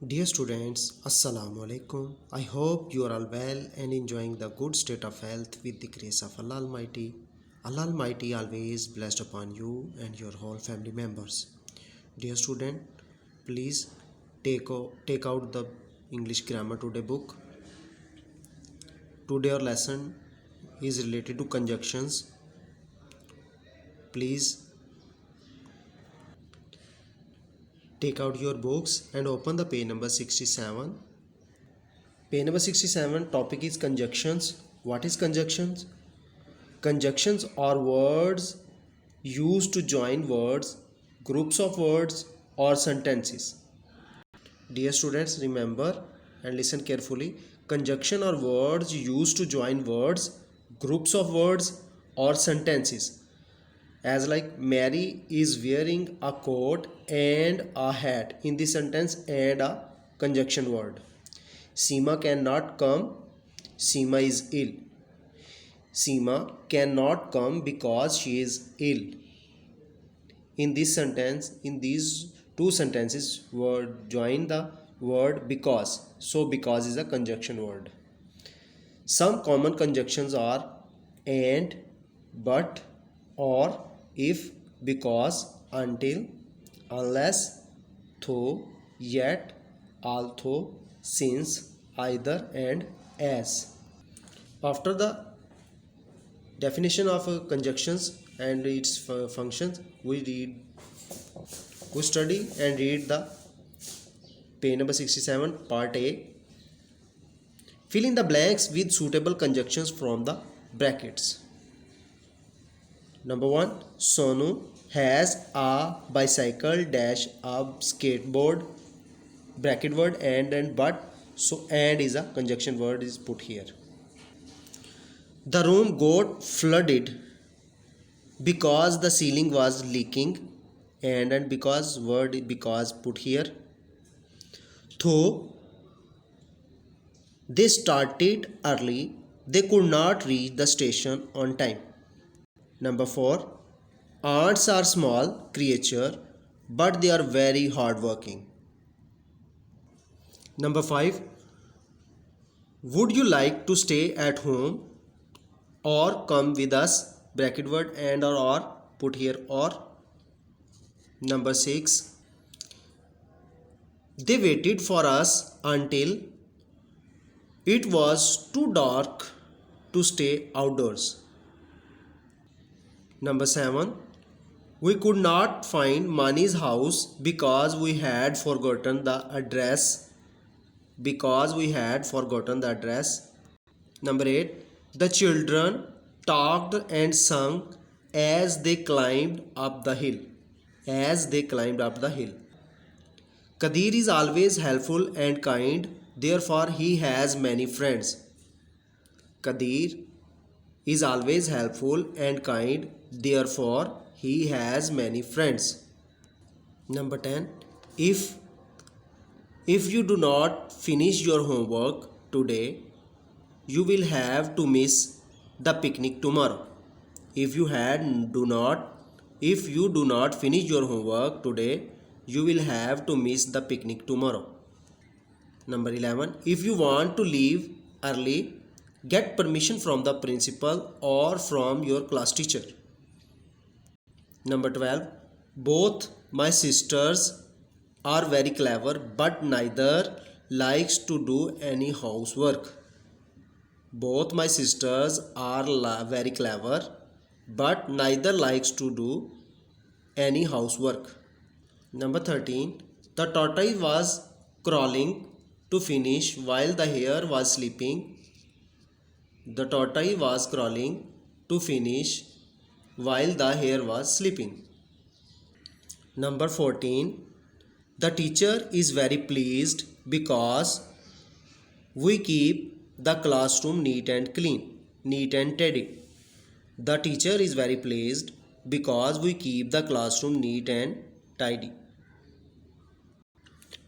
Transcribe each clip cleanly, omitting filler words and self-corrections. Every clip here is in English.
Dear students, Assalamu alaikum. I hope you are all well and enjoying the good state of health with the grace of Allah Almighty. Allah Almighty always blessed upon you and your whole family members. Dear student, please take out the English Grammar Today book. Today our lesson is related to conjunctions. Please take out your books and open the page number 67. Page number 67, topic is conjunctions. What is conjunctions? Conjunctions are words used to join words, groups of words, or sentences. Dear students, remember and listen carefully. Conjunction are words used to join words, groups of words, or sentences. As like Mary is wearing a coat and a hat in this sentence and a conjunction word. Seema cannot come. Seema is ill. Seema cannot come because she is ill. In this sentence, in these two sentences, word join the word because. So because is a conjunction word. Some common conjunctions are and, but, or, if, because, until, unless, though, yet, although, since, either, and as. After the definition of conjunctions and its functions, we study and read the page number 67, part A. Fill in the blanks with suitable conjunctions from the brackets. Number 1, Sonu has a bicycle dash a skateboard, bracket word and but, so and is a conjunction word is put here. The room got flooded because the ceiling was leaking and because word because put here. Though they started early, they could not reach the station on time. Number 4, ants are small creature but they are very hardworking. Number 5, would you like to stay at home or come with us, bracket word and or put here or. Number 6, they waited for us until it was too dark to stay outdoors. Number 7, we could not find Mani's house because we had forgotten the address. Number 8, the children talked and sung as they climbed up the hill. Kadir is always helpful and kind, therefore he has many friends. Kadir is always helpful and kind, therefore he has many friends. Number 10, if you do not finish your homework today, you will have to miss the picnic tomorrow. If you do not finish your homework today, you will have to miss the picnic tomorrow. Number 11, if you want to leave early, get permission from the principal or from your class teacher. Number 12, both my sisters are very clever but neither likes to do any housework. Both my sisters are very clever but neither likes to do any housework. Number 13, the tortoise was crawling to finish while the hare was sleeping. The tortoise was crawling to finish while the hare was sleeping. Number 14, the teacher is very pleased because we keep the classroom neat and tidy. The teacher is very pleased because we keep the classroom neat and tidy.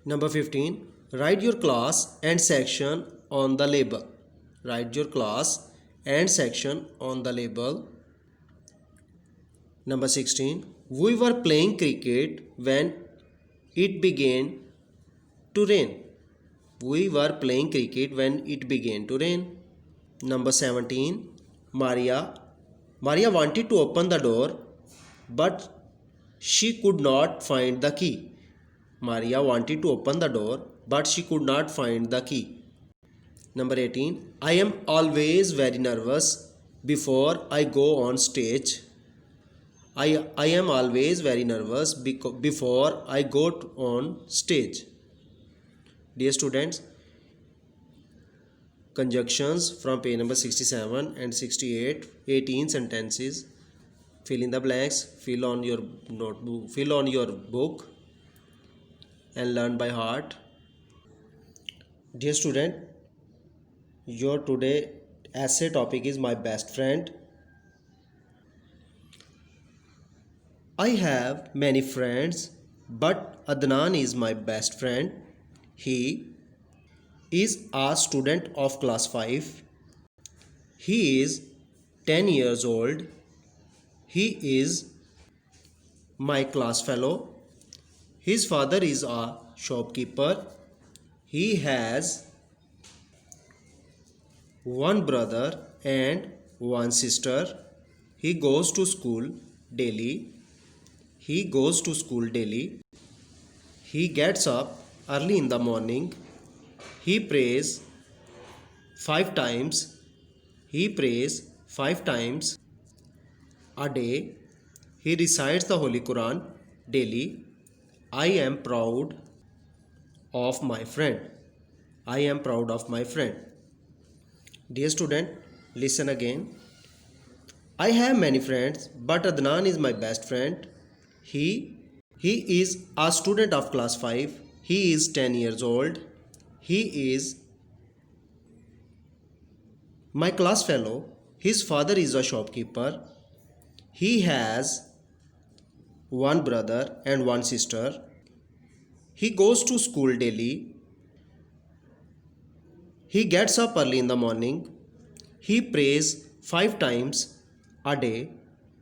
Number 15, write your class and section on the label. Number 16, we were playing cricket when it began to rain. We were playing cricket when it began to rain. Number 17. Maria wanted to open the door, but she could not find the key. Maria wanted to open the door, but she could not find the key. Number 18. I am always very nervous before I go on stage. I am always very nervous before I go on stage. Dear students, conjunctions from page number 67 and 68, 18 sentences. Fill in the blanks, fill on your notebook, fill on your book and learn by heart. Dear student, your today essay topic is my best friend. I have many friends, but Adnan is my best friend. He is a student of class 5. He is 10 years old. He is my class fellow. His father is a shopkeeper. He has one brother and one sister. He goes to school daily. He goes to school daily. He gets up early in the morning. He prays 5 times. He prays 5 times a day. He recites the Holy Quran daily. I am proud of my friend. I am proud of my friend. Dear student, listen again. I have many friends, but Adnan is my best friend. He is a student of class 5. He is 10 years old. He is my class fellow. His father is a shopkeeper. He has one brother and one sister. He goes to school daily. He gets up early in the morning. He prays 5 times a day.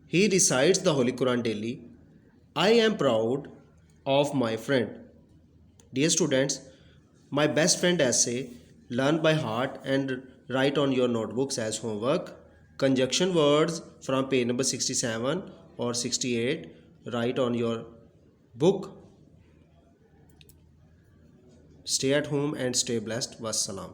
He recites the Holy Quran daily. I am proud of my friend. Dear students, my best friend essay, learn by heart and write on your notebooks as homework. Conjunction words from page number 67 or 68, write on your book. Stay at home and stay blessed. Wassalam.